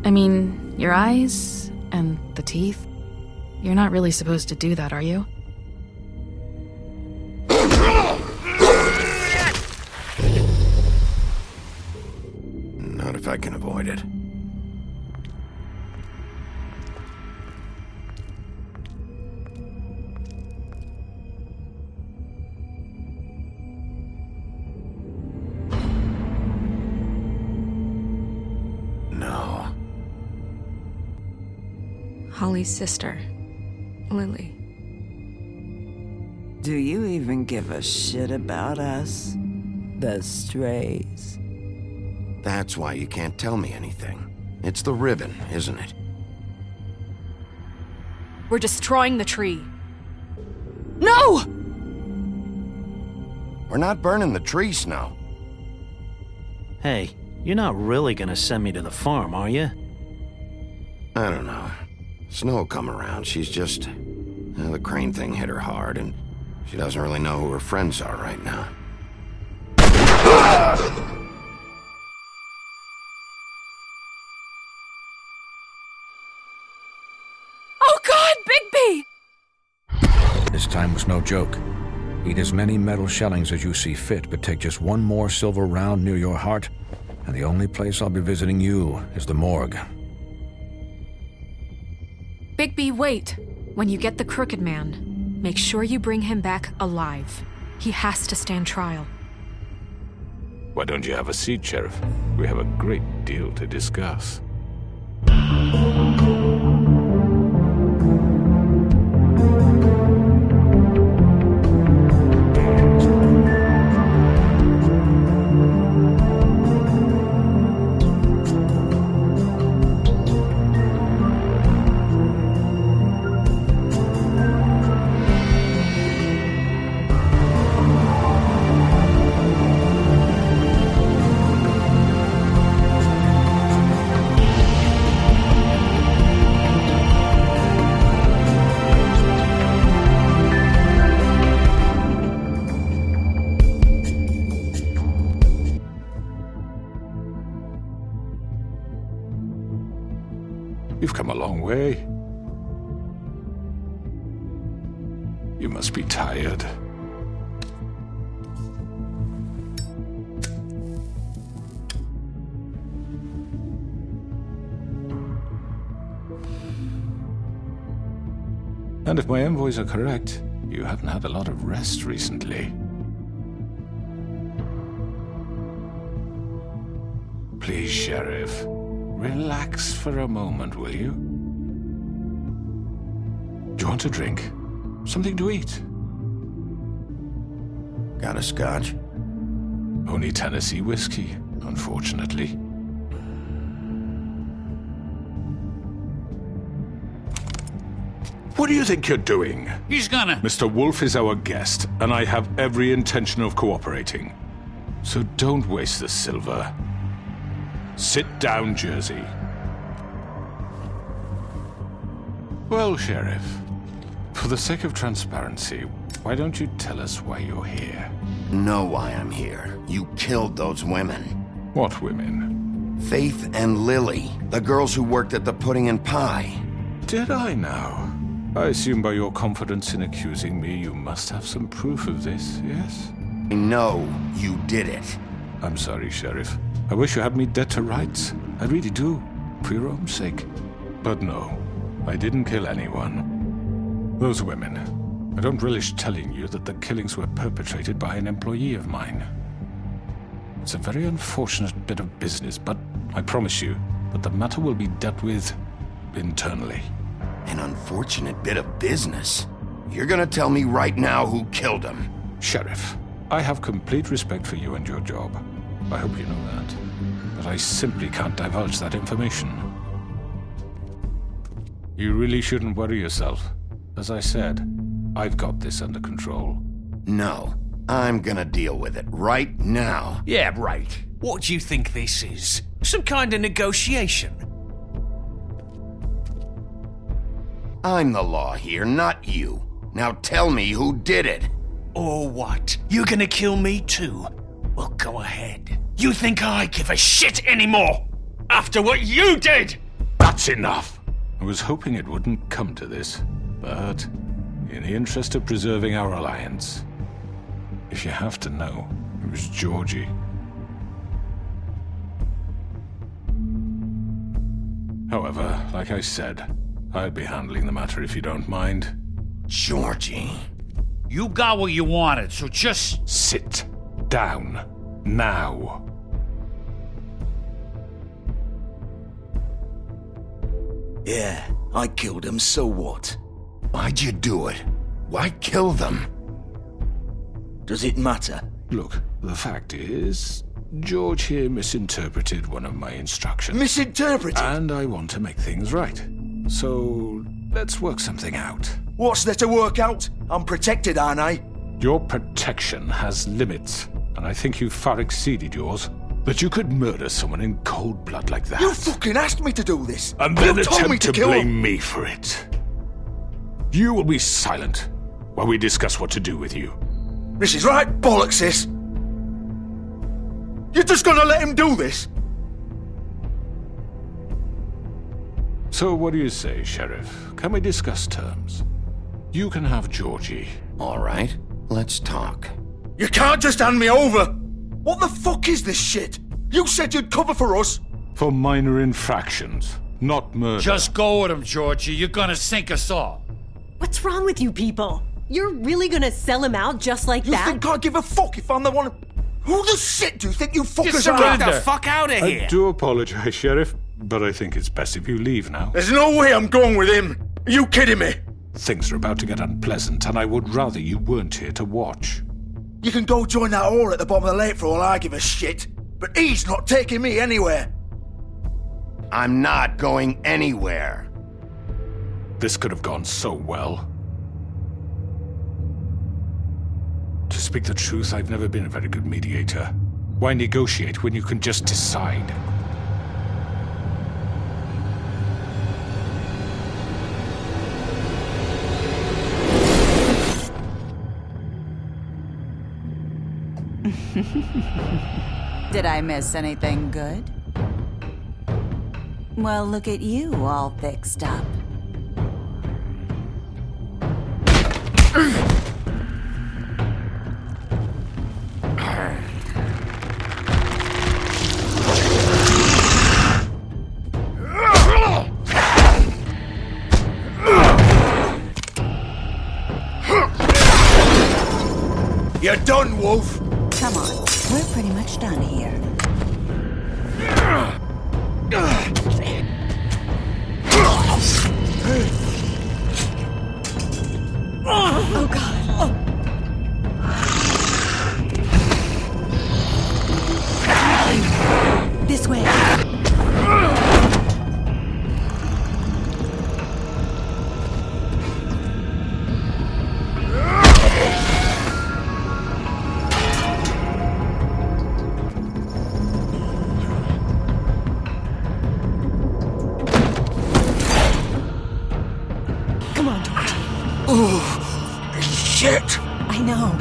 I mean, your eyes and the teeth. You're not really supposed to do that, are you? Not if I can avoid it. No. Holly's sister, Lily. Do you even give a shit about us? The strays. That's why you can't tell me anything. It's the ribbon, isn't it? We're destroying the tree. No! We're not burning the tree, Snow. Hey, you're not really gonna send me to the farm, are you? I don't know. Snow will come around. She's just... the crane thing hit her hard, and she doesn't really know who her friends are right now. Oh God, Bigby! This time was no joke. Eat as many metal shellings as you see fit, but take just one more silver round near your heart, and the only place I'll be visiting you is the morgue. Bigby, wait. When you get the Crooked Man, make sure you bring him back alive. He has to stand trial. Why don't you have a seat, Sheriff? We have a great deal to discuss. You've come a long way. You must be tired. And if my envoys are correct, you haven't had a lot of rest recently. Please, Sheriff. Relax for a moment, will you? Do you want a drink? Something to eat? Got a scotch? Only Tennessee whiskey, unfortunately. What do you think you're doing? He's gonna... Mr. Wolf is our guest, and I have every intention of cooperating. So don't waste the silver. Sit down, Jersey. Well, Sheriff, for the sake of transparency, why don't you tell us why you're here? Know why I'm here. You killed those women. What women? Faith and Lily, the girls who worked at the Pudding and Pie. Did I now? I assume by your confidence in accusing me, you must have some proof of this, yes? I know you did it. I'm sorry, Sheriff. I wish you had me dead to rights. I really do, for your own sake. But no, I didn't kill anyone. Those women, I don't relish telling you that the killings were perpetrated by an employee of mine. It's a very unfortunate bit of business, but I promise you that the matter will be dealt with internally. An unfortunate bit of business? You're gonna tell me right now who killed them? Sheriff, I have complete respect for you and your job. I hope you know that. But I simply can't divulge that information. You really shouldn't worry yourself. As I said, I've got this under control. No, I'm gonna deal with it right now. Yeah, right. What do you think this is? Some kind of negotiation? I'm the law here, not you. Now tell me who did it. Or what? You're gonna kill me too? Well, go ahead. You think I give a shit anymore? After what you did? That's enough! I was hoping it wouldn't come to this, but in the interest of preserving our alliance, if you have to know, it was Georgie. However, like I said, I'll be handling the matter if you don't mind. Georgie. You got what you wanted, so just... Sit down. Now. Yeah, I killed him, so what? Why'd you do it? Why kill them? Does it matter? Look, the fact is, George here misinterpreted one of my instructions. Misinterpreted? And I want to make things right. So, let's work something out. What's there to work out? I'm protected, aren't I? Your protection has limits, and I think you've far exceeded yours. That you could murder someone in cold blood like that. You fucking asked me to do this! And then you told me attempt to kill blame him. me for it. You will be silent while we discuss what to do with you. This is right bollocks, sis. You're just gonna let him do this? So what do you say, Sheriff? Can we discuss terms? You can have Georgie. All right, let's talk. You can't just hand me over! What the fuck is this shit? You said you'd cover for us! For minor infractions, not murder. Just go with him, Georgie. You're gonna sink us all. What's wrong with you people? You're really gonna sell him out just like You that? think I give a fuck if I'm the one... Who the shit do you think you fuckers are? surrender. Get the fuck out of here! I do apologize, Sheriff, but I think it's best if you leave now. There's no way I'm going with him! Are you kidding me? Things are about to get unpleasant, and I would rather you weren't here to watch. You can go join that whore at the bottom of the lake for all I give a shit. But he's not taking me anywhere. I'm not going anywhere. This could have gone so well. To speak the truth, I've never been a very good mediator. Why negotiate when you can just decide? Did I miss anything good? Well, look at you, all fixed up. You're done, Wolf! Come on, we're pretty much done here. Oh god. This way. Come on, George. Oh, shit! I know.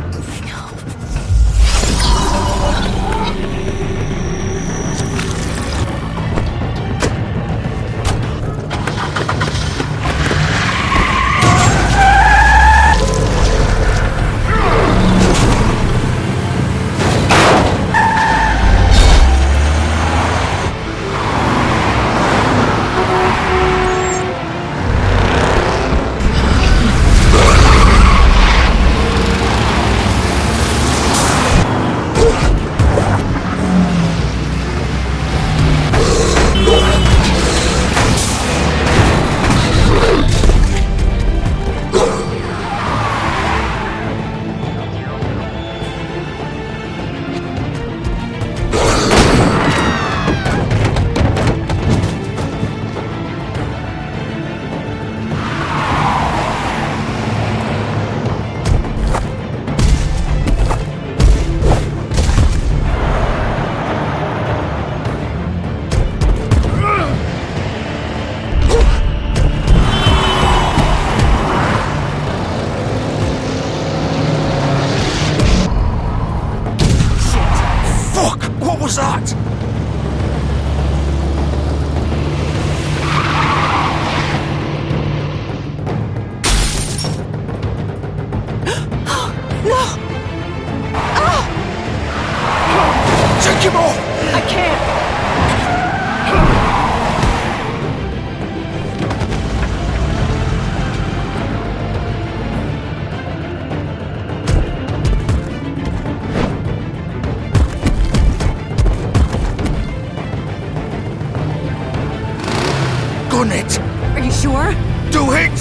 gun it. Are you sure? Do it.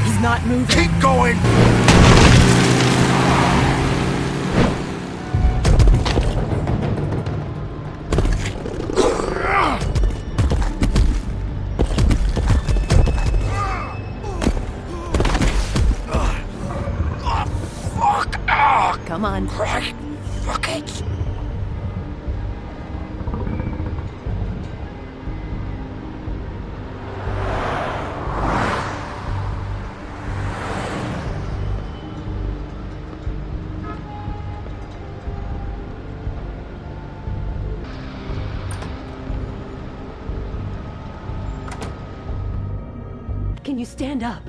He's not moving. Keep going. Come on. Right. Fuck it. Can you stand up?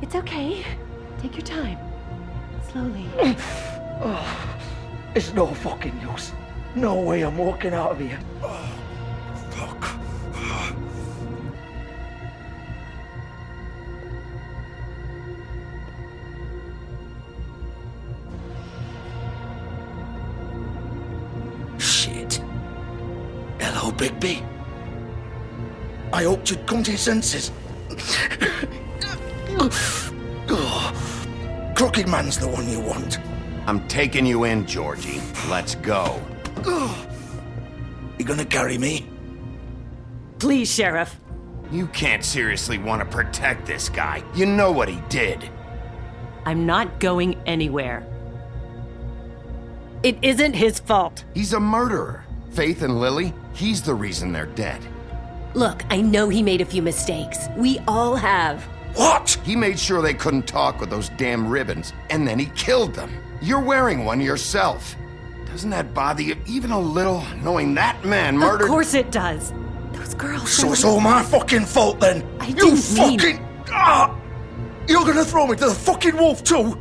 It's okay. Take your time. Slowly. It's no fucking use. No way I'm walking out of here. Oh, fuck. Shit. Hello, Bigby. I hoped you'd come to your senses. Crooked Man's the one you want. I'm taking you in, Georgie. Let's go. You gonna carry me? Please, Sheriff. You can't seriously want to protect this guy. You know what he did. I'm not going anywhere. It isn't his fault. He's a murderer. Faith and Lily, he's the reason they're dead. Look, I know he made a few mistakes. We all have. What? He made sure they couldn't talk with those damn ribbons, and then he killed them. You're wearing one yourself. Doesn't that bother you even a little, knowing that man murdered— Of course it does. Those girls— So it's all my fucking fault then? I You didn't mean— fucking— You're gonna throw me to the fucking wolf too?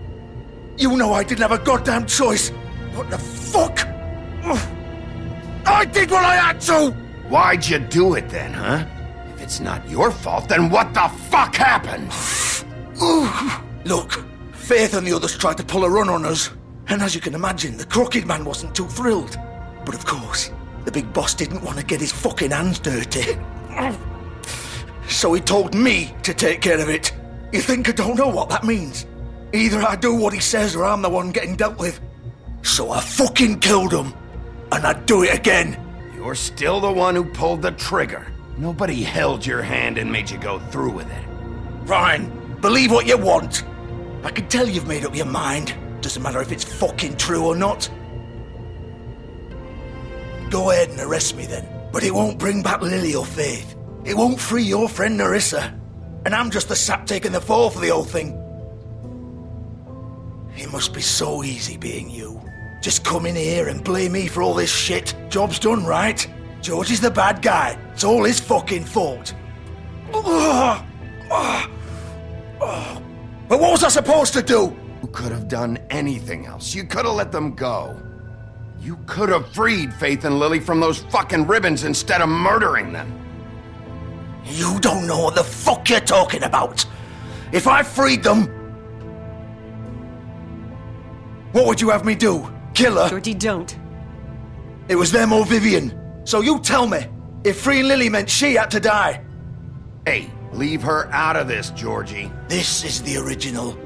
You know I didn't have a goddamn choice. What the fuck? I did what I had to! Why'd you do it then, huh? If it's not your fault, then what the fuck happened? Look, Faith and the others tried to pull a run on us. And as you can imagine, the Crooked Man wasn't too thrilled. But of course, the big boss didn't want to get his fucking hands dirty. So he told me to take care of it. You think I don't know what that means? Either I do what he says or I'm the one getting dealt with. So I fucking killed him. And I'd do it again. You're still the one who pulled the trigger. Nobody held your hand and made you go through with it. Fine. Believe what you want. I can tell you've made up your mind. Doesn't matter if it's fucking true or not. Go ahead and arrest me then. But it won't bring back Lily or Faith. It won't free your friend Nerissa. And I'm just the sap taking the fall for the whole thing. It must be so easy being you. Just come in here and blame me for all this shit. Job's done, right? George is the bad guy. It's all his fucking fault. But what was I supposed to do? You could have done anything else. You could have let them go. You could have freed Faith and Lily from those fucking ribbons instead of murdering them. You don't know what the fuck you're talking about. If I freed them, what would you have me do? Kill her? Georgie, don't. It was them or Vivian. So you tell me, if freeing Lily meant she had to die. Hey, leave her out of this, Georgie. This is the original.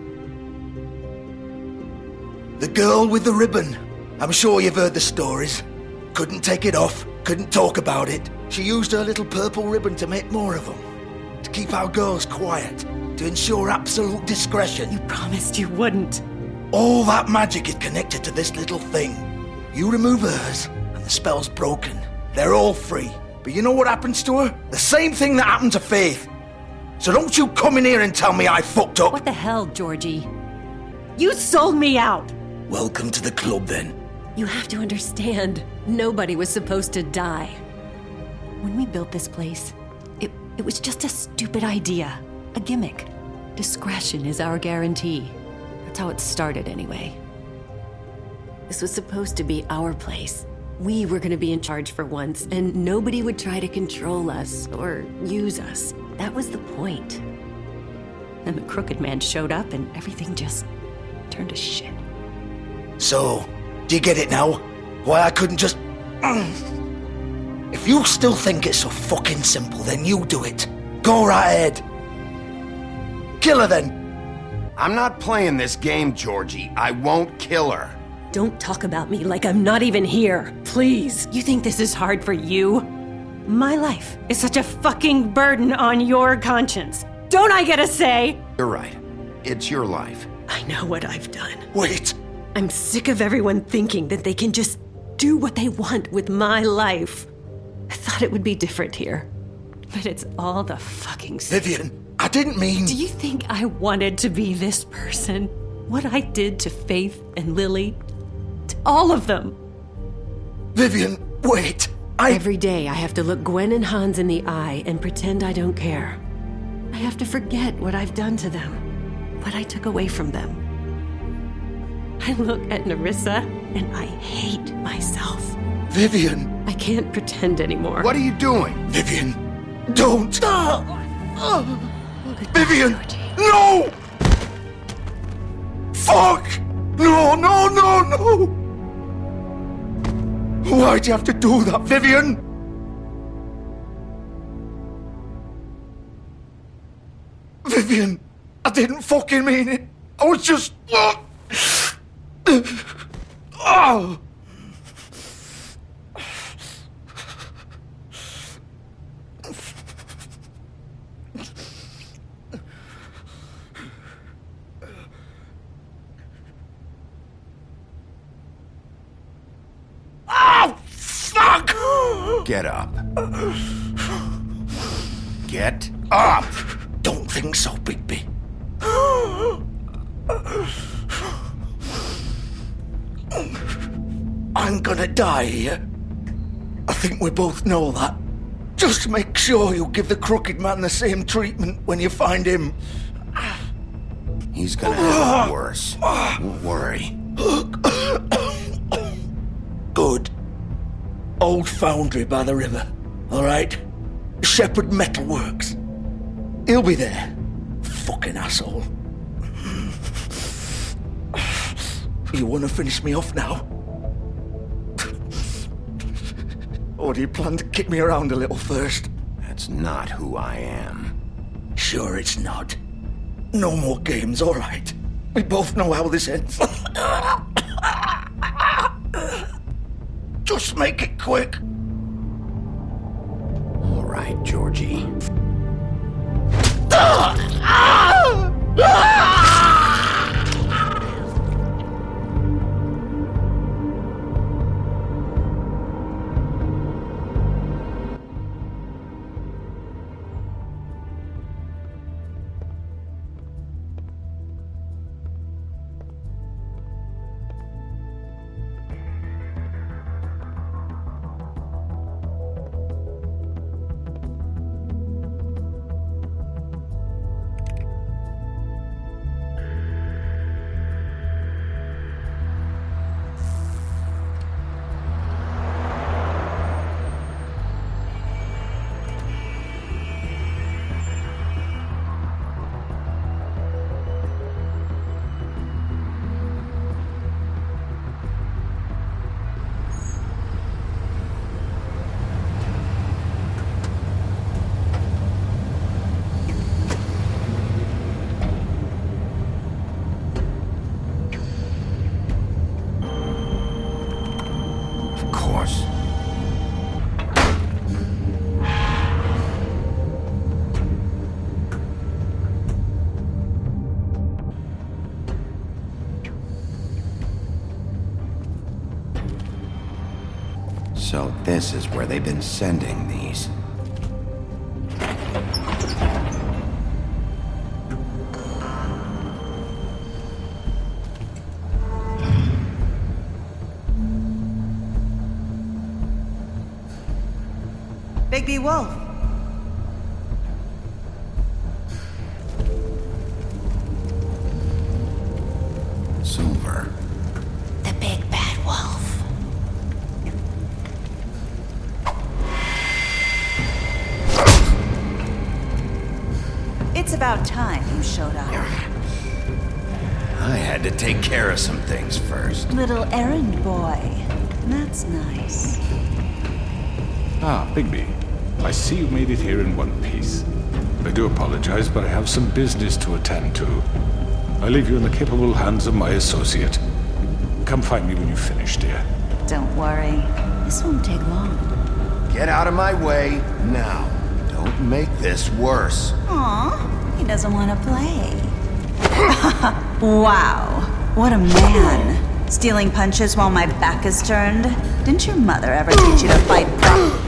The girl with the ribbon. I'm sure you've heard the stories. Couldn't take it off, couldn't talk about it. She used her little purple ribbon to make more of them. To keep our girls quiet. To ensure absolute discretion. You promised you wouldn't. All that magic is connected to this little thing. You remove hers, and the spell's broken. They're all free. But you know what happens to her? The same thing that happened to Faith. So don't you come in here and tell me I fucked up. What the hell, Georgie? You sold me out! Welcome to the club, then. You have to understand, nobody was supposed to die. When we built this place, it was just a stupid idea. A gimmick. Discretion is our guarantee. That's how it started, anyway. This was supposed to be our place. We were gonna be in charge for once, and nobody would try to control us or use us. That was the point. And the Crooked Man showed up, and everything just turned to shit. So, do you get it now? Why I couldn't just... If you still think it's so fucking simple, then you do it. Go right ahead. Kill her then. I'm not playing this game, Georgie. I won't kill her. Don't talk about me like I'm not even here. Please. You think this is hard for you? My life is such a fucking burden on your conscience. Don't I get a say? You're right. It's your life. I know what I've done. Wait. I'm sick of everyone thinking that they can just do what they want with my life. I thought it would be different here. But it's all the fucking same. Vivian, I didn't mean... Do you think I wanted to be this person? What I did to Faith and Lily? To all of them? Vivian, wait. Every day I have to look Gwen and Hans in the eye and pretend I don't care. I have to forget what I've done to them, what I took away from them. I look at Nerissa and I hate myself. Vivian. I can't pretend anymore. What are you doing? Vivian, don't. Vivian, Georgie. no! Fuck! No, no, no, no! Why'd you have to do that, Vivian? Vivian, I didn't fucking mean it. I was just... Oh! Oh, fuck! Get up. Get up! Don't think so, Bigby. I'm gonna die here. I think we both know that. Just make sure you give the crooked man the same treatment when you find him. He's gonna have it worse. Don't worry. Good. Old foundry by the river, all right? Shepherd Metalworks. He'll be there. Fucking asshole. You want to finish me off now? Or do you plan to kick me around a little first? That's not who I am. Sure it's not. No more games, all right? We both know how this ends. Just make it quick. All right, Georgie. So this is where they've been sending these. Bigby Wolf. Silver. The big bad wolf. It's about time you showed up. I had to take care of some things first. Little errand boy. That's nice. Ah, Bigby. I see you made it here in one piece. I do apologize, but I have some business to attend to. I leave you in the capable hands of my associate. Come find me when you finish, dear. Don't worry. This won't take long. Get out of my way now. Don't make this worse. Aw, he doesn't want to play. Wow, what a man. Stealing punches while my back is turned? Didn't your mother ever teach you to fight properly?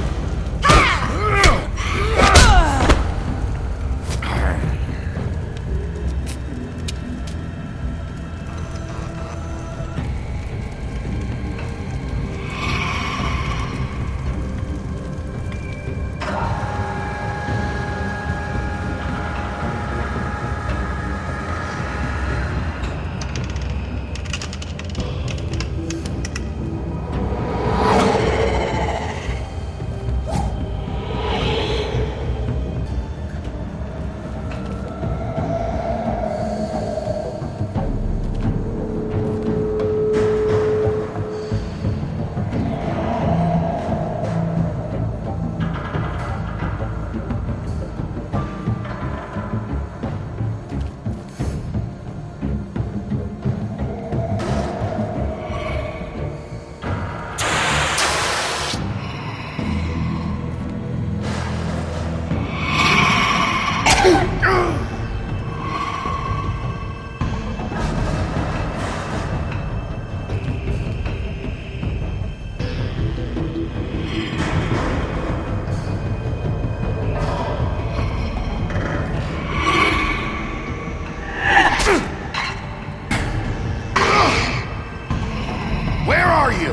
Where are you?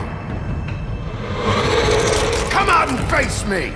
Come out and face me!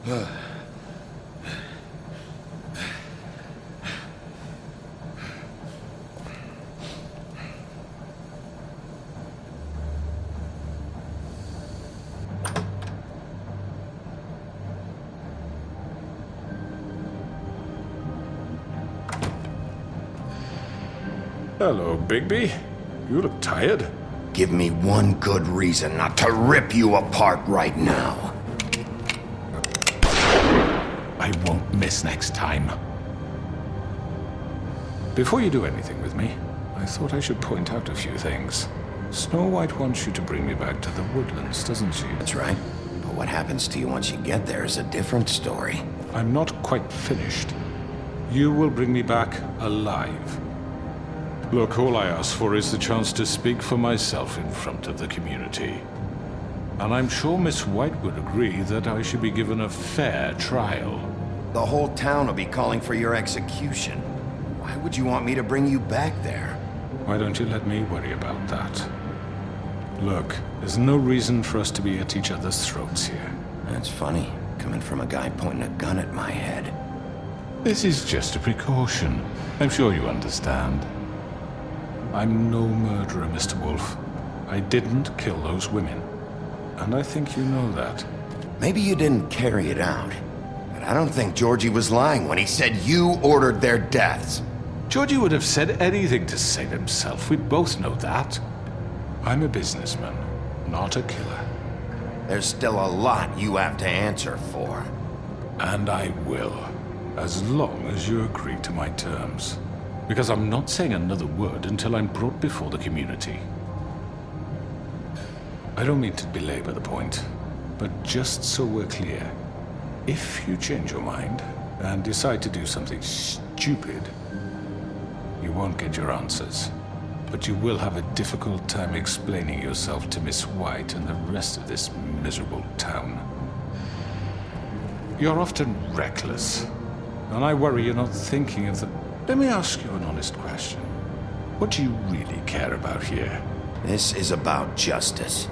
Hello, Bigby. You look tired. Give me one good reason not to rip you apart right now. I won't miss next time. Before you do anything with me, I thought I should point out a few things. Snow White wants you to bring me back to the woodlands, doesn't she? That's right. But what happens to you once you get there is a different story. I'm not quite finished. You will bring me back alive. Look, all I ask for is the chance to speak for myself in front of the community. And I'm sure Miss White would agree that I should be given a fair trial. The whole town will be calling for your execution. Why would you want me to bring you back there? Why don't you let me worry about that? Look, there's no reason for us to be at each other's throats here. That's funny, coming from a guy pointing a gun at my head. This is just a precaution. I'm sure you understand. I'm no murderer, Mr. Wolf. I didn't kill those women. And I think you know that. Maybe you didn't carry it out. But I don't think Georgie was lying when he said you ordered their deaths. Georgie would have said anything to save himself. We both know that. I'm a businessman, not a killer. There's still a lot you have to answer for. And I will, as long as you agree to my terms. Because I'm not saying another word until I'm brought before the community. I don't mean to belabor the point, but just so we're clear, if you change your mind and decide to do something stupid, you won't get your answers. But you will have a difficult time explaining yourself to Miss White and the rest of this miserable town. You're often reckless, and I worry you're not thinking of the... Let me ask you an honest question. What do you really care about here? This is about justice.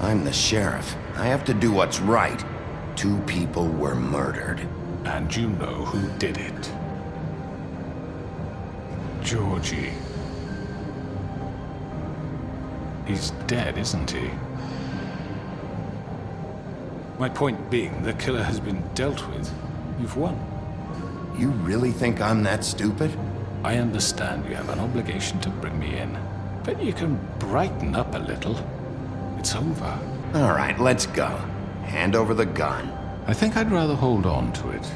I'm the sheriff. I have to do what's right. 2 people were murdered. And you know who did it. Georgie. He's dead, isn't he? My point being, the killer has been dealt with. You've won. You really think I'm that stupid? I understand you have an obligation to bring me in, but you can brighten up a little. It's over. All right, let's go. Hand over the gun. I think I'd rather hold on to it,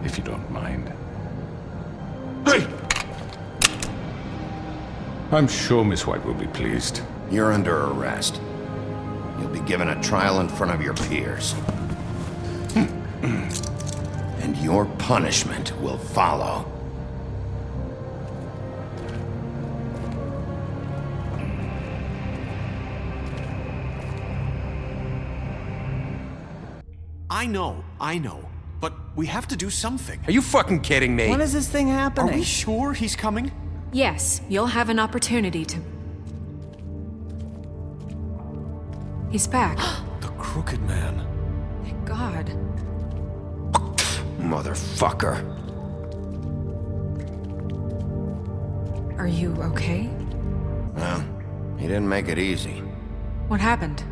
if you don't mind. Hey! I'm sure Miss White will be pleased. You're under arrest. You'll be given a trial in front of your peers. And your punishment will follow. I know. But we have to do something. Are you fucking kidding me? When is this thing happening? Are we sure he's coming? Yes, you'll have an opportunity to... He's back. The Crooked Man. Thank God. Motherfucker. Are you okay? Well, he didn't make it easy. What happened?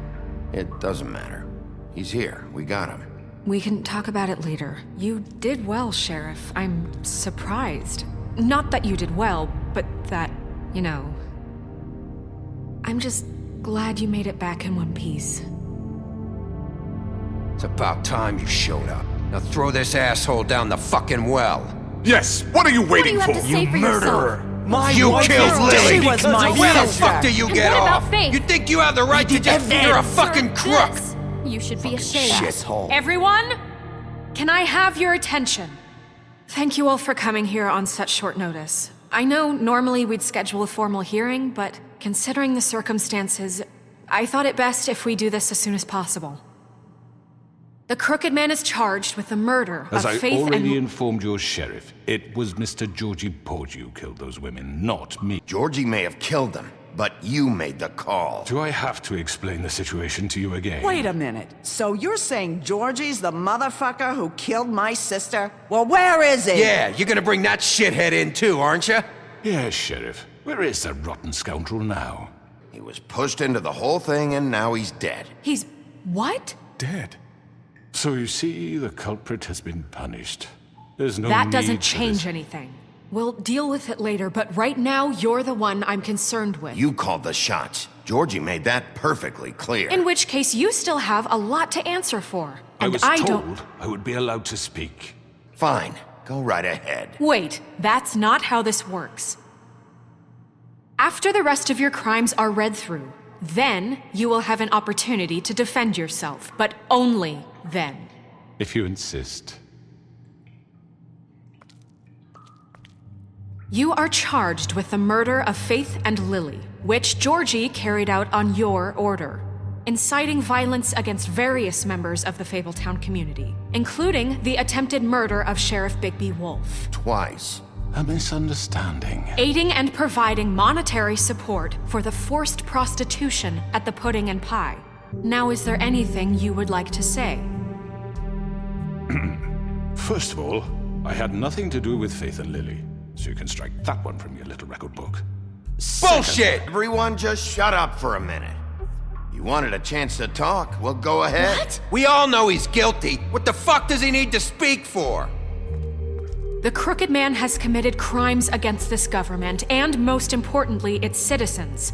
It doesn't matter. He's here. We got him. We can talk about it later. You did well, Sheriff. I'm surprised. Not that you did well, but that, you know... I'm just glad you made it back in one piece. It's about time you showed up. Now throw this asshole down the fucking well. Yes, what are you waiting for? You murderer! You killed Lily! She was my Where the sister. fuck do you get what about off? Faith? You think you have the right to just... You're a fucking crook! You should be ashamed. Shithole. Everyone, can I have your attention? Thank you all for coming here on such short notice. I know normally we'd schedule a formal hearing, but considering the circumstances, I thought it best if we do this as soon as possible. The Crooked Man is charged with the murder As of I Faith already and... informed your sheriff, it was Mr. Georgie Porge who killed those women, not me. Georgie may have killed them, but you made the call. Do I have to explain the situation to you again? Wait a minute. So you're saying Georgie's the motherfucker who killed my sister? Well, where is he? Yeah, you're gonna bring that shithead in too, aren't you? Yes, Sheriff. Where is that rotten scoundrel now? He was pushed into the whole thing and now he's dead. He's... what? Dead. So you see, the culprit has been punished. There's no That need doesn't for change this. anything. We'll deal with it later, but right now, you're the one I'm concerned with. You called the shots. Georgie made that perfectly clear. In which case, you still have a lot to answer for. And I was don't... told I would be allowed to speak. Fine. Go right ahead. Wait, that's not how this works. After the rest of your crimes are read through, then you will have an opportunity to defend yourself, but only then. If you insist. You are charged with the murder of Faith and Lily, which Georgie carried out on your order, inciting violence against various members of the Fabletown community, including the attempted murder of Sheriff Bigby Wolf. Twice. A misunderstanding. Aiding and providing monetary support for the forced prostitution at the Pudding and Pie. Now, is there anything you would like to say? First of all, I had nothing to do with Faith and Lily, so you can strike that one from your little record book. Bullshit! Everyone just shut up for a minute. You wanted a chance to talk? Well, go ahead. What? We all know he's guilty. What the fuck does he need to speak for? The Crooked Man has committed crimes against this government and, most importantly, its citizens.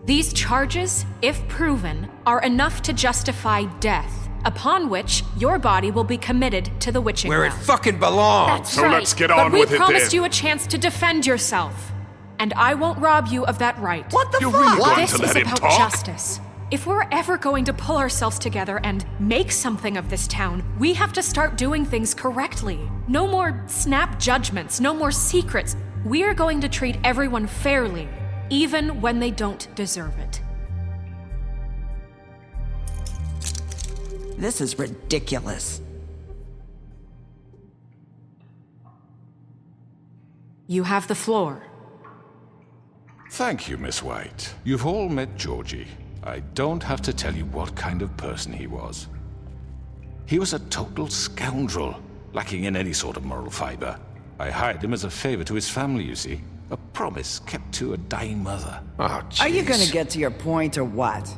These charges, if proven, are enough to justify death, upon which your body will be committed to the witching Where it ground. fucking belongs. That's So right. let's get on but with we it promised then. you a chance to defend yourself, and I won't rob you of that right. What the You're fuck? really going This to is let him about talk? justice. If we're ever going to pull ourselves together and make something of this town, we have to start doing things correctly. No more snap judgments, no more secrets. We are going to treat everyone fairly, even when they don't deserve it. This is ridiculous. You have the floor. Thank you, Miss White. You've all met Georgie. I don't have to tell you what kind of person he was. He was a total scoundrel, lacking in any sort of moral fiber. I hired him as a favor to his family, you see. A promise kept to a dying mother. Oh, jeez. Are you gonna get to your point or what?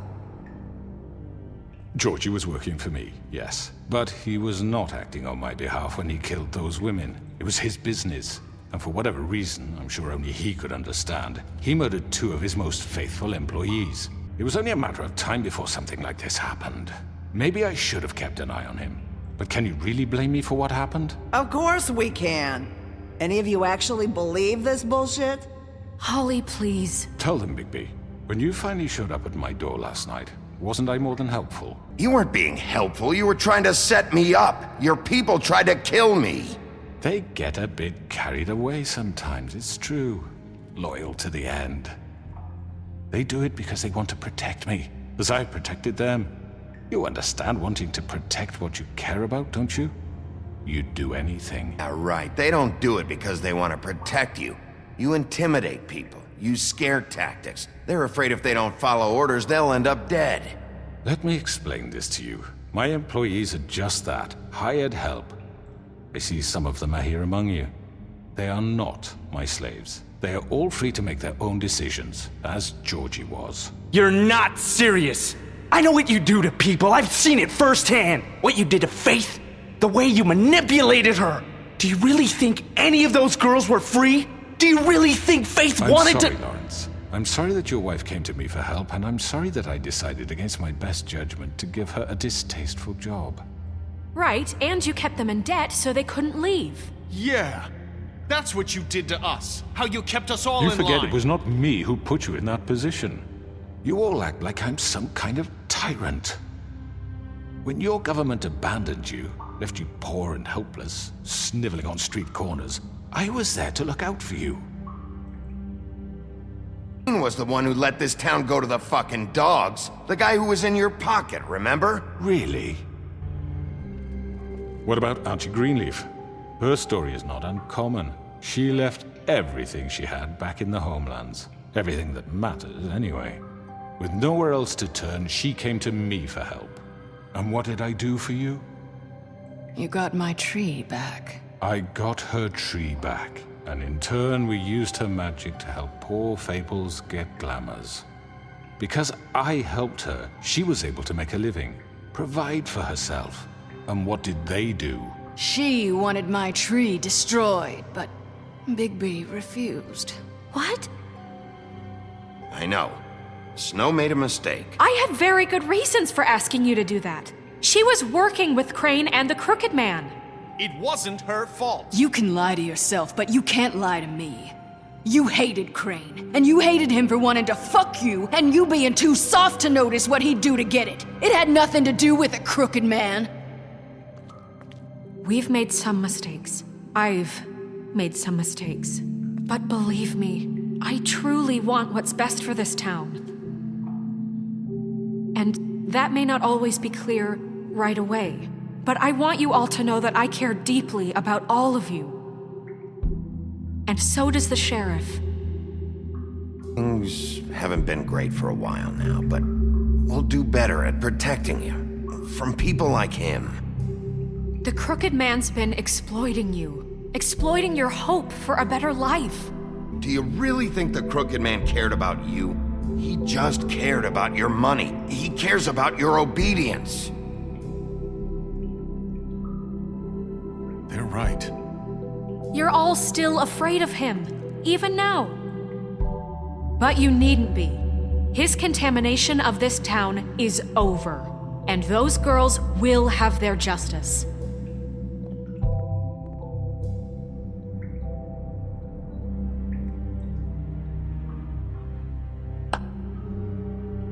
Georgie was working for me, yes. But he was not acting on my behalf when he killed those women. It was his business. And for whatever reason, I'm sure only he could understand, he murdered 2 of his most faithful employees. It was only a matter of time before something like this happened. Maybe I should have kept an eye on him. But can you really blame me for what happened? Of course we can. Any of you actually believe this bullshit? Holly, please. Tell them, Bigby. When you finally showed up at my door last night, wasn't I more than helpful? You weren't being helpful. You were trying to set me up. Your people tried to kill me. They get a bit carried away sometimes, it's true. Loyal to the end. They do it because they want to protect me, as I've protected them. You understand wanting to protect what you care about, don't you? You'd do anything. Yeah, right. They don't do it because they want to protect you. You intimidate people, use scare tactics. They're afraid if they don't follow orders, they'll end up dead. Let me explain this to you. My employees are just that, hired help. I see some of them are here among you. They are not my slaves. They are all free to make their own decisions, as Georgie was. You're not serious. I know what you do to people. I've seen it firsthand. What you did to Faith, the way you manipulated her. Do you really think any of those girls were free? Do you really think Faith wanted I'm sorry, to... Lawrence. I'm sorry that your wife came to me for help, and I'm sorry that I decided against my best judgment to give her a distasteful job. Right, and you kept them in debt so they couldn't leave. Yeah. That's what you did to us. How you kept us all You in forget line. it was not me who put you in that position. You all act like I'm some kind of tyrant. When your government abandoned you, left you poor and helpless, sniveling on street corners, I was there to look out for you. Was the one who let this town go to the fucking dogs. The guy who was in your pocket, remember? Really? What about Auntie Greenleaf? Her story is not uncommon. She left everything she had back in the homelands. Everything that matters, anyway. With nowhere else to turn, she came to me for help. And what did I do for you? You got my tree back. I got her tree back, and in turn we used her magic to help poor Fables get glamours. Because I helped her, she was able to make a living, provide for herself. And what did they do? She wanted my tree destroyed, but Bigby refused. What? I know. Snow made a mistake. I had very good reasons for asking you to do that. She was working with Crane and the Crooked Man. It wasn't her fault. You can lie to yourself, but you can't lie to me. You hated Crane, and you hated him for wanting to fuck you, and you being too soft to notice what he'd do to get it. It had nothing to do with the Crooked Man. We've made some mistakes. I've made some mistakes. But believe me, I truly want what's best for this town. And that may not always be clear right away, but I want you all to know that I care deeply about all of you. And so does the sheriff. Things haven't been great for a while now, but we'll do better at protecting you from people like him. The Crooked Man's been exploiting you, exploiting your hope for a better life. Do you really think the Crooked Man cared about you? He just cared about your money. He cares about your obedience. They're right. You're all still afraid of him, even now. But you needn't be. His contamination of this town is over, and those girls will have their justice.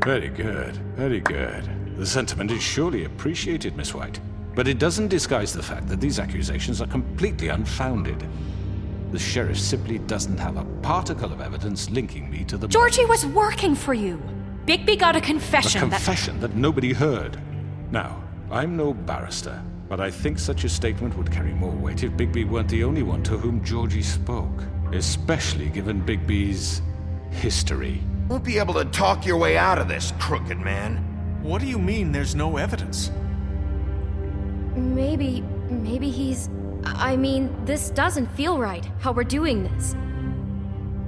Very good, very good. The sentiment is surely appreciated, Miss White. But it doesn't disguise the fact that these accusations are completely unfounded. The sheriff simply doesn't have a particle of evidence linking me to the... Georgie was working for you. Bigby got a confession. A confession that nobody heard. Now, I'm no barrister, but I think such a statement would carry more weight if Bigby weren't the only one to whom Georgie spoke. Especially given Bigby's history. Won't be able to talk your way out of this, Crooked Man. What do you mean there's no evidence? Maybe he's... I mean, this doesn't feel right, how we're doing this.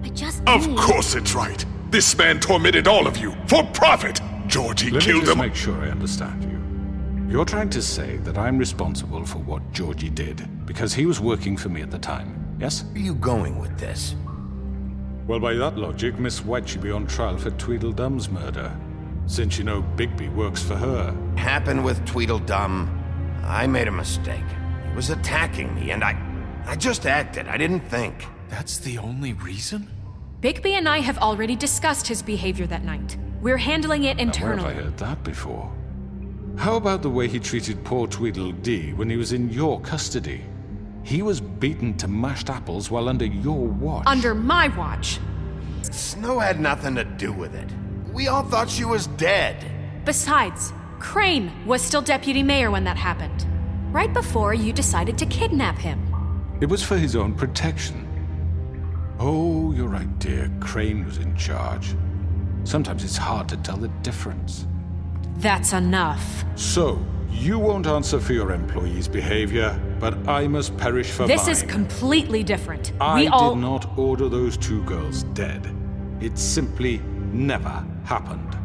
I just Of course it's right. This man tormented all of you, for profit! Georgie Let killed me just him. make sure I understand you. You're trying to say that I'm responsible for what Georgie did, because he was working for me at the time, yes? Where are you going with this? Well, by that logic, Miss White should be on trial for Tweedledum's murder, since you know Bigby works for her. Happened with Tweedledum. I made a mistake. He was attacking me, and I just acted. I didn't think. That's the only reason? Bigby and I have already discussed his behavior that night. We're handling it internally. Where have I heard that before? How about the way he treated poor Tweedledee when he was in your custody? He was beaten to mashed apples while under your watch. Under my watch. Snow had nothing to do with it. We all thought she was dead. Besides, Crane was still deputy mayor when that happened. Right before you decided to kidnap him. It was for his own protection. Oh, you're right, dear. Crane was in charge. Sometimes it's hard to tell the difference. That's enough. So, you won't answer for your employees' behavior, but I must perish for mine. This is completely different. I did not order those two girls dead. It simply never happened.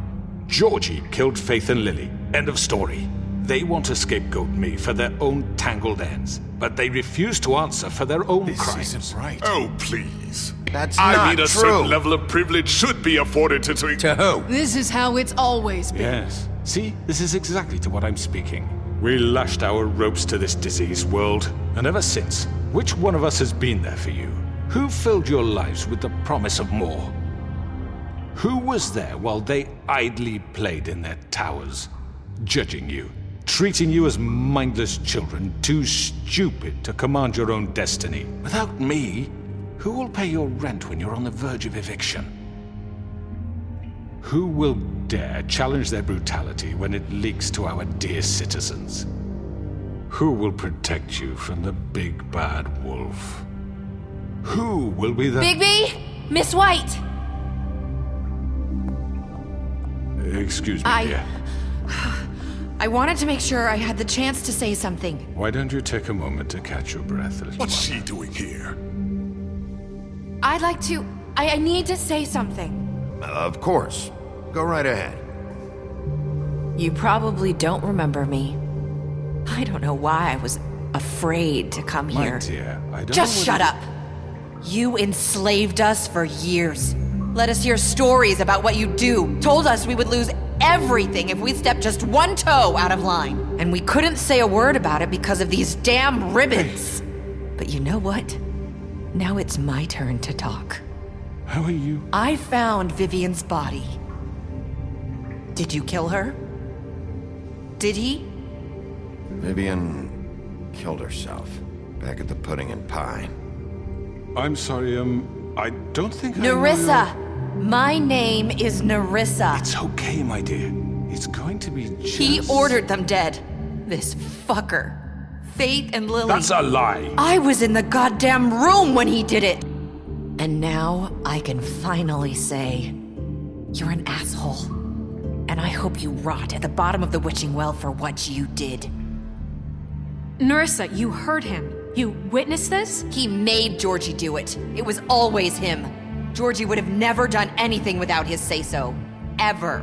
Georgie killed Faith and Lily. End of story. They want to scapegoat me for their own tangled ends, but they refuse to answer for their own crimes. This isn't right. Oh, please. That's I not mean, a true. certain level of privilege should be afforded to... To who? This is how it's always been. Yes. See, this is exactly to what I'm speaking. We lashed our ropes to this diseased world, and ever since, which one of us has been there for you? Who filled your lives with the promise of more? Who was there while they idly played in their towers, judging you, treating you as mindless children, too stupid to command your own destiny? Without me, who will pay your rent when you're on the verge of eviction? Who will dare challenge their brutality when it leaks to our dear citizens? Who will protect you from the big bad wolf? Who will be the... Bigby! Miss White! Excuse me, dear. I wanted to make sure I had the chance to say something. Why don't you take a moment to catch your breath, little What's she doing here? I'd like to... I need to say something. Of course. Go right ahead. You probably don't remember me. I don't know why I was afraid to come here. My dear, I don't Just know shut up! You enslaved us for years. Let us hear stories about what you do. Told us we would lose everything if we stepped just one toe out of line. And we couldn't say a word about it because of these damn ribbons. But you know what? Now it's my turn to talk. How are you? I found Vivian's body. Did you kill her? Did he? Vivian killed herself back at the Pudding and Pie. I'm sorry, I don't think Nerissa! My name is Nerissa. It's okay, my dear. It's going to be just... He ordered them dead. This fucker. Faith and Lily. That's a lie. I was in the goddamn room when he did it. And now I can finally say, you're an asshole. And I hope you rot at the bottom of the witching well for what you did. Nerissa, you heard him. You witnessed this? He made Georgie do it. It was always him. Georgie would have never done anything without his say-so. Ever.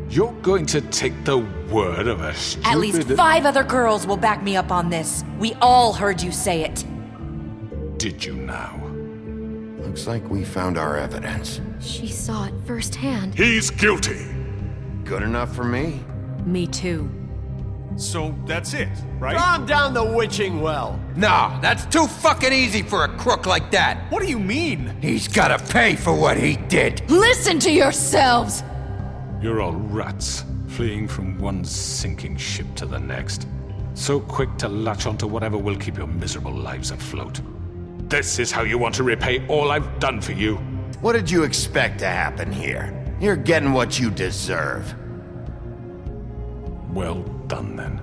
You're going to take the word of a stupid... At least 5 other girls will back me up on this. We all heard you say it. Did you now? Looks like we found our evidence. She saw it firsthand. He's guilty. Good enough for me. Me too. So that's it, right? Calm down the witching well. No, that's too fucking easy for a crook like that. What do you mean? He's gotta pay for what he did. Listen to yourselves! You're all rats, fleeing from one sinking ship to the next. So quick to latch onto whatever will keep your miserable lives afloat. This is how you want to repay all I've done for you. What did you expect to happen here? You're getting what you deserve. Well done, then.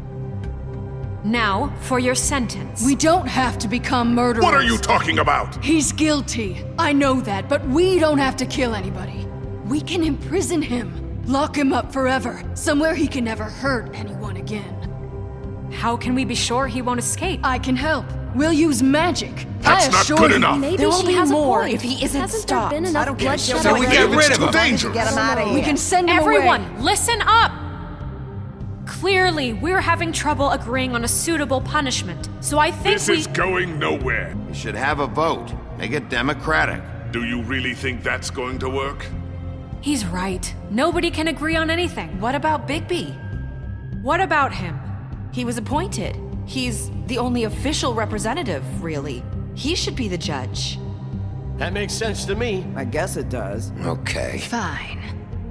Now, for your sentence. We don't have to become murderers. What are you talking about? He's guilty. I know that, but we don't have to kill anybody. We can imprison him. Lock him up forever. Somewhere he can never hurt anyone again. How can we be sure he won't escape? I can help. We'll use magic. That's not good enough. Maybe there will she be has more a point. if he isn't Hasn't stopped. There been enough I don't care. bloodshed So we get rid of him. Dangerous. Get him out of here. We can send him Everyone, away. listen up! Clearly, we're having trouble agreeing on a suitable punishment, so I think This is going nowhere. We should have a vote. Make it democratic. Do you really think that's going to work? He's right. Nobody can agree on anything. What about Bigby? What about him? He was appointed. He's the only official representative, really. He should be the judge. That makes sense to me. I guess it does. Okay. Fine.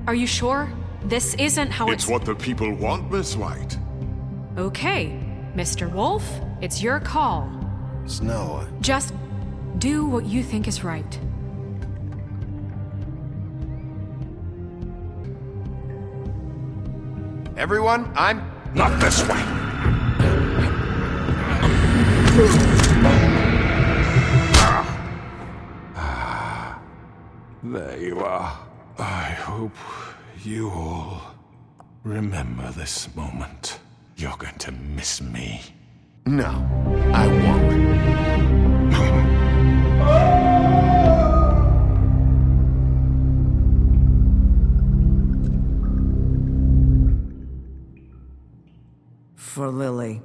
Are you sure? This isn't how It's what the people want, Miss White. Okay, Mr. Wolf, it's your call. Snow. Just do what you think is right. Everyone, I'm... Not this way. There you are. I hope you all remember this moment. You're going to miss me. No, I won't. For Lily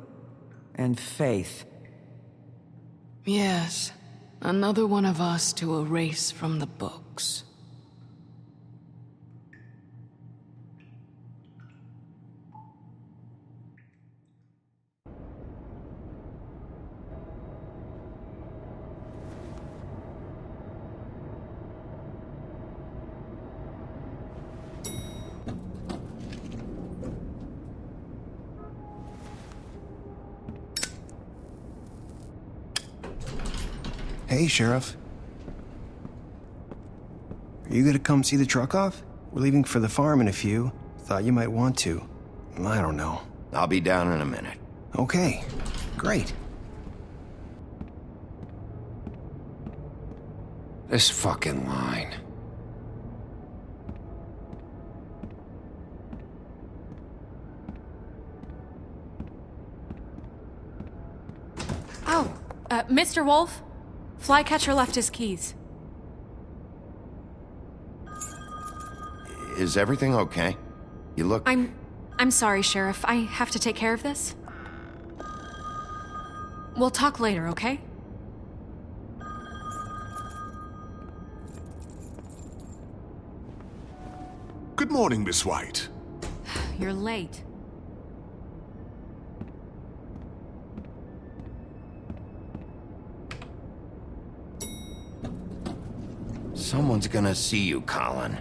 and Faith. Yes, another one of us to erase from the books. Hey, Sheriff. Are you gonna come see the truck off? We're leaving for the farm in a few. Thought you might want to. I don't know. I'll be down in a minute. Okay, great. This fucking line. Oh, Mr. Wolf? Flycatcher left his keys. Is everything okay? You look... I'm sorry, Sheriff. I have to take care of this. We'll talk later, okay? Good morning, Miss White. You're late. Someone's gonna see you, Colin.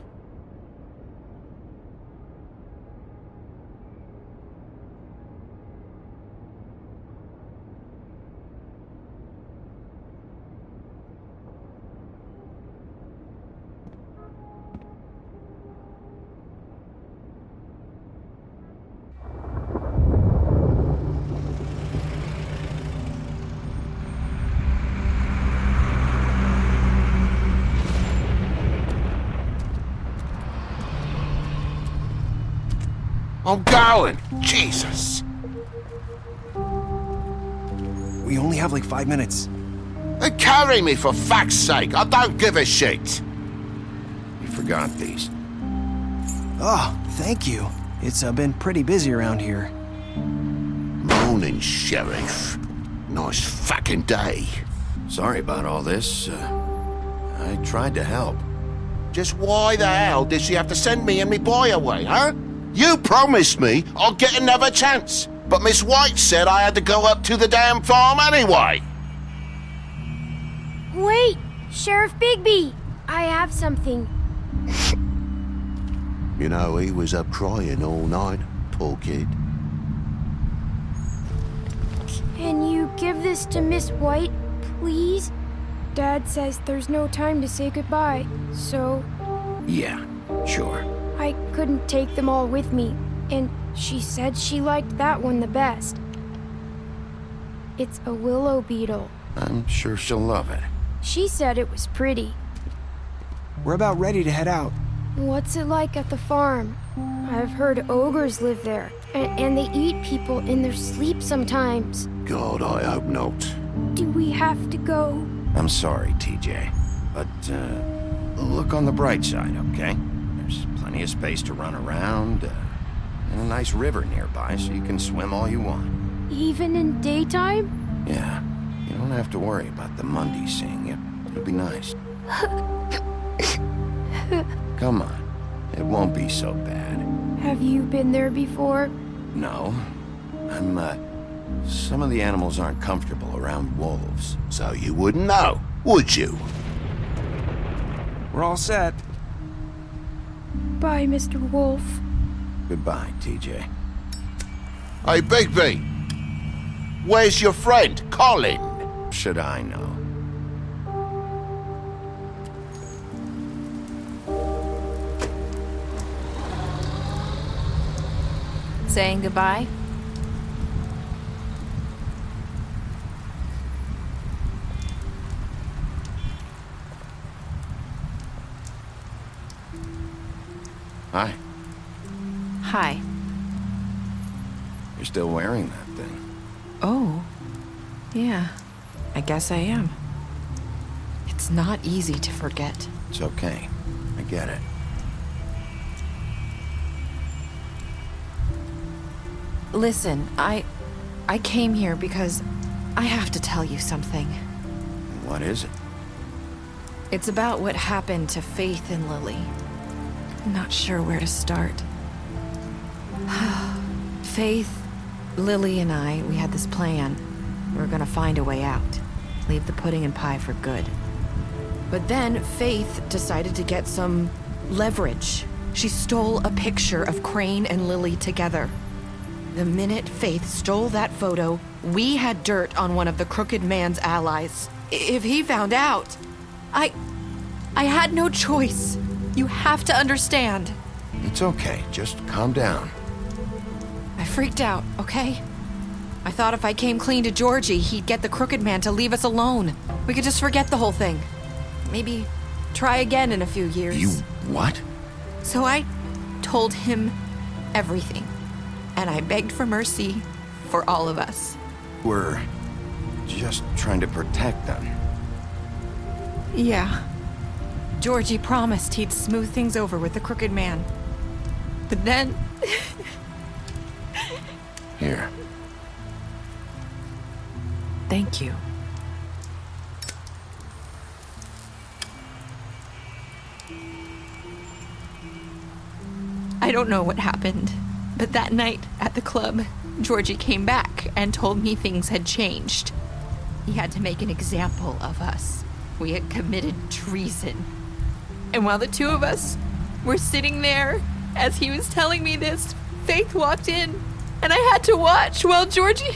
I'm going! Jesus! We only have like 5 minutes. Carry me for fuck's sake! I don't give a shit! You forgot these. Oh, thank you. It's been pretty busy around here. Morning, Sheriff. Nice fucking day. Sorry about all this. I tried to help. Just why the hell did she have to send me and me boy away, huh? You promised me I'd get another chance, but Miss White said I had to go up to the damn farm anyway. Wait! Sheriff Bigby! I have something. You know, he was up crying all night, poor kid. Can you give this to Miss White, please? Dad says there's no time to say goodbye, so... Yeah, sure. I couldn't take them all with me, and she said she liked that one the best. It's a willow beetle. I'm sure she'll love it. She said it was pretty. We're about ready to head out. What's it like at the farm? I've heard ogres live there, and they eat people in their sleep sometimes. God, I hope not. Do we have to go? I'm sorry, TJ, but look on the bright side, okay? There's plenty of space to run around, and a nice river nearby so you can swim all you want. Even in daytime? Yeah, you don't have to worry about the Mundies seeing you. It'll be nice. Come on, it won't be so bad. Have you been there before? No, some of the animals aren't comfortable around wolves. So you wouldn't know, would you? We're all set. Bye, Mr. Wolf. Goodbye, TJ. Hey, Bigby! Where's your friend, Colin? Should I know? Saying goodbye? Hi. Hi. You're still wearing that thing. Oh. Yeah. I guess I am. It's not easy to forget. It's okay. I get it. Listen, I came here because I have to tell you something. What is it? It's about what happened to Faith and Lily. I'm not sure where to start. Faith, Lily, and I, we had this plan. We were gonna find a way out. Leave the pudding and pie for good. But then Faith decided to get some leverage. She stole a picture of Crane and Lily together. The minute Faith stole that photo, we had dirt on one of the crooked man's allies. If he found out, I had no choice. You have to understand. It's okay. Just calm down. I freaked out, okay? I thought if I came clean to Georgie, he'd get the crooked man to leave us alone. We could just forget the whole thing. Maybe try again in a few years. You what? So I told him everything. And I begged for mercy for all of us. Were just trying to protect them. Yeah. Georgie promised he'd smooth things over with the crooked man. But then... Here. Thank you. I don't know what happened, but that night at the club, Georgie came back and told me things had changed. He had to make an example of us. We had committed treason. And while the two of us were sitting there, as he was telling me this, Faith walked in, and I had to watch while Georgie...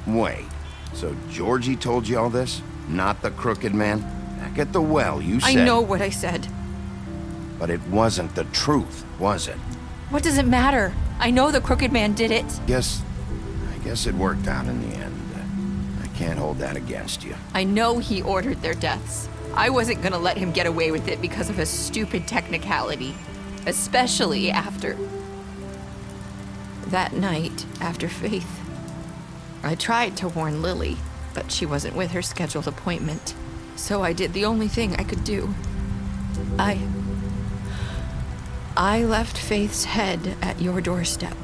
Wait, so Georgie told you all this? Not the crooked man? Back at the well, you said... I know what I said. But it wasn't the truth, was it? What does it matter? I know the crooked man did it. I guess it worked out in the end. I can't hold that against you. I know he ordered their deaths. I wasn't gonna let him get away with it because of a stupid technicality. Especially after... that night, after Faith. I tried to warn Lily, but she wasn't with her scheduled appointment. So I did the only thing I could do. I left Faith's head at your doorstep.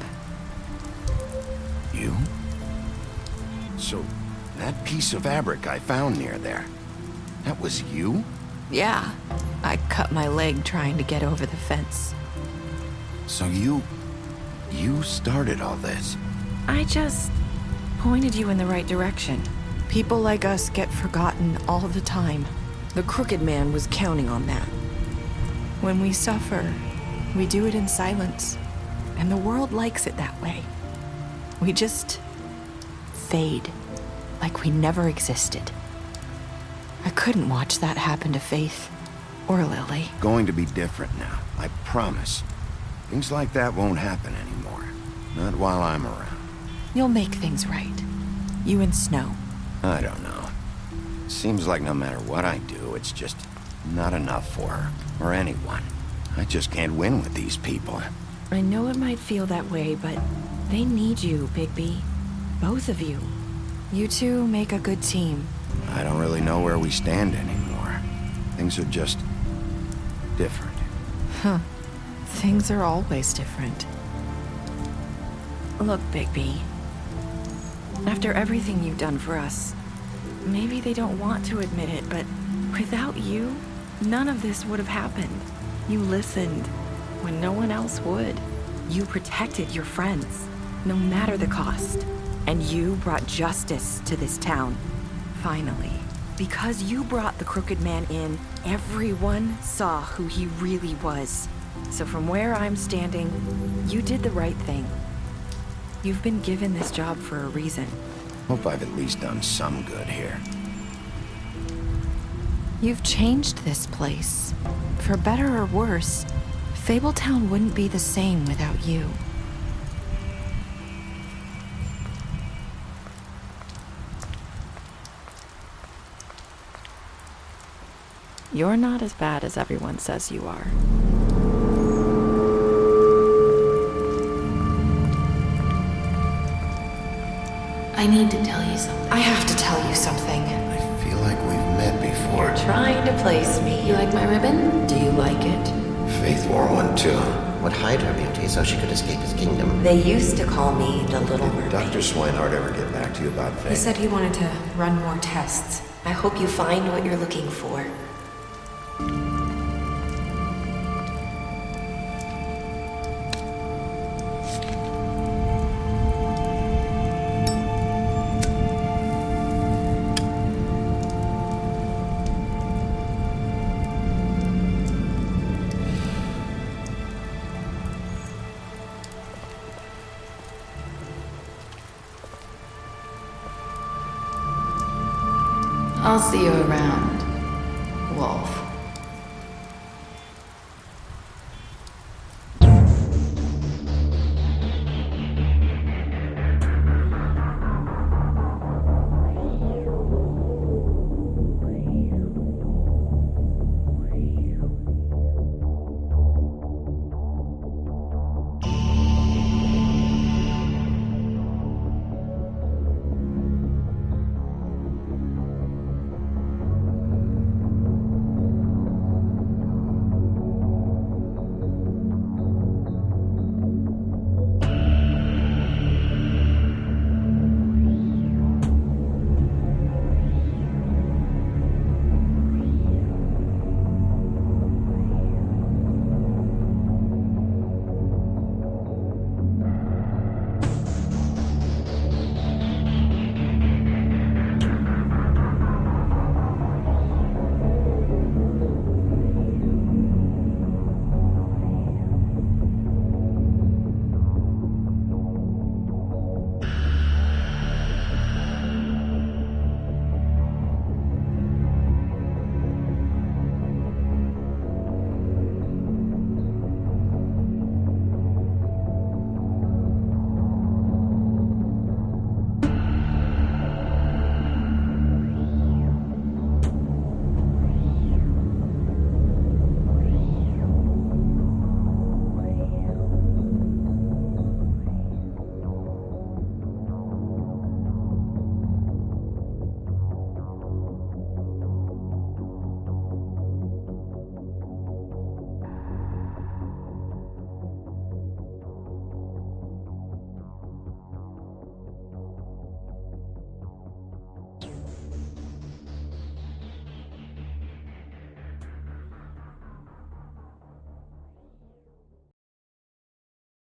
You? So, that piece of fabric I found near there, that was you? Yeah, I cut my leg trying to get over the fence. So you started all this? I just pointed you in the right direction. People like us get forgotten all the time. The crooked man was counting on that. When we suffer, we do it in silence, and the world likes it that way. We just fade, like we never existed. I couldn't watch that happen to Faith, or Lily. Going to be different now, I promise. Things like that won't happen anymore. Not while I'm around. You'll make things right. You and Snow. I don't know. Seems like no matter what I do, it's just not enough for her, or anyone. I just can't win with these people. I know it might feel that way, but they need you, Bigby. Both of you. You two make a good team. I don't really know where we stand anymore. Things are just different. Huh. Things are always different. Look, Bigby. After everything you've done for us, maybe they don't want to admit it, but without you, none of this would have happened. You listened when no one else would. You protected your friends, no matter the cost. And you brought justice to this town. Finally. Because you brought the crooked man in, everyone saw who he really was. So from where I'm standing, you did the right thing. You've been given this job for a reason. Hope I've at least done some good here. You've changed this place. For better or worse, Fabletown wouldn't be the same without you. You're not as bad as everyone says you are. I need to tell you something. I have to tell you something. I feel like we've met before. You're trying to place me. You like my ribbon? Do you like it? Faith wore one too. Would hide her beauty so she could escape his kingdom. They used to call me the Little Mermaid. Dr. Swinehart ever get back to you about Faith? He said he wanted to run more tests. I hope you find what you're looking for. I'll see you around, Wolf.